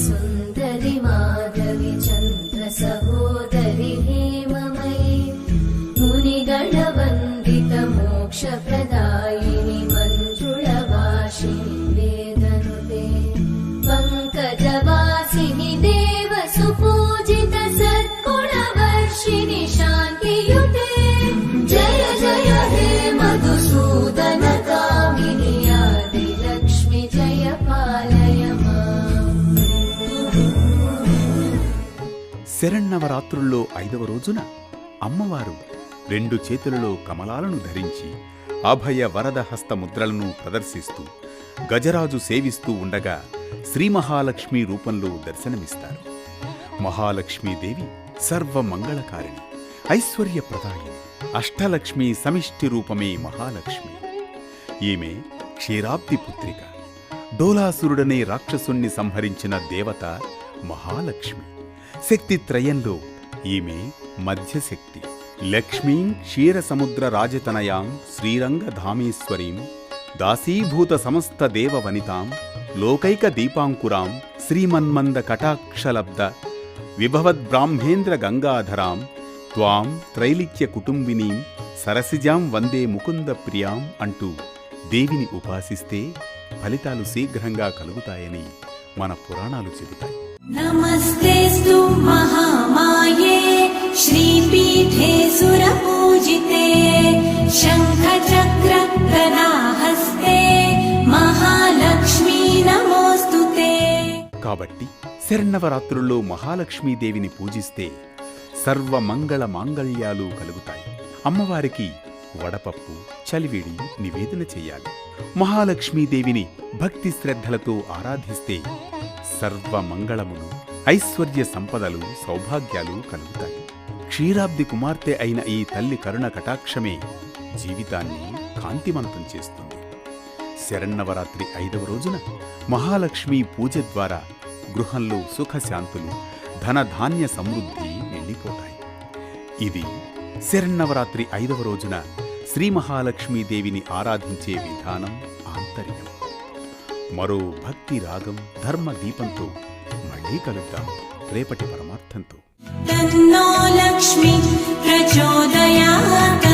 सुन्दरि माधवि चन्द्र सहोदरि हेममयि मुनिगणवन्दित मोक्षप्रदायिनि मञ्जुळवासिनि वेदनुते पङ्कजवासिनि देव सुपूजित सद्गुणवर्षिणि शान्तियुते जय जय हे मधुसूदन कामिनि आदिलक्ष्मि जय पालय माम्। శరన్నవరాత్రుల్లో 5వ రోజున అమ్మవారు 2 చేతులలో కమలాలను ధరించి అభయ వరద హస్త ముద్రలను ప్రదర్శిస్తూ గజరాజు సేవిస్తూ ఉండగా శ్రీ మహాలక్ష్మి రూపంలో దర్శనమిస్తారు. మహాలక్ష్మీదేవి సర్వమంగళకారిణి, ఐశ్వర్యప్రదాయిని, అష్టలక్ష్మి సమిష్టి రూపమే మహాలక్ష్మి. ఈమె క్షీరాబ్ది పుత్రిక. డోలాసురుడనే రాక్షసుణ్ణి సంహరించిన దేవత మహాలక్ష్మి. శక్తిత్రయంలో ఈమె మధ్యశక్తి. లక్ష్మీం క్షీరసముద్ర రాజతనయాం శ్రీరంగధామేశ్వరీం దాసీభూత సమస్త దేవవనితాం లోకైక దీపాంకురాం శ్రీమన్మంద కటాక్షలబ్ద విభవద్బ్రాహ్మేంద్ర గంగాధరాం త్వాం త్రైలిక్య కుటుంబినీం సరసిజాం వందే ముకుంద ప్రియాం అంటూ దేవిని ఉపాసిస్తే ఫలితాలు శీఘ్రంగా కలుగుతాయని మన పురాణాలు చెబుతాయి. నమస్తేస్తు మహామాయే శ్రీపీఠే సురపూజితే శంఖ చక్ర గదాహస్తే మహాలక్ష్మీ నమోస్తుతే. కాబట్టి శరన్నవరాత్రుల్లో మహాలక్ష్మీదేవిని పూజిస్తే సర్వమంగళ మాంగళ్యాలు కలుగుతాయి. అమ్మవారికి వడపప్పు, చలివిడి నివేదన చెయ్యాలి. మహాలక్ష్మీదేవిని భక్తి శ్రద్ధలతో ఆరాధిస్తే సర్వమంగళములు, ఐశ్వర్య సంపదలు, సౌభాగ్యాలు కలుగుతాయి. క్షీరాబ్ది కుమార్తె అయిన ఈ తల్లి కరుణ కటాక్షమే జీవితాన్ని కాంతిమంతం చేస్తుంది. శరన్నవరాత్రి 5వ రోజున మహాలక్ష్మి పూజ ద్వారా గృహంలో సుఖశాంతులు, ధనధాన్య సమృద్ధి నిండిపోతాయి. ఇది శరన్నవరాత్రి 5వ రోజున శ్రీ మహాలక్ష్మీదేవిని ఆరాధించే విధానం, ఆంతర్యం. మరో భక్తి రాగం, ధర్మ దీపంతో మళ్ళీ కలుద్దాం రేపటి పరమార్థంతో. తన్నో లక్ష్మి ప్రచోదయాత్.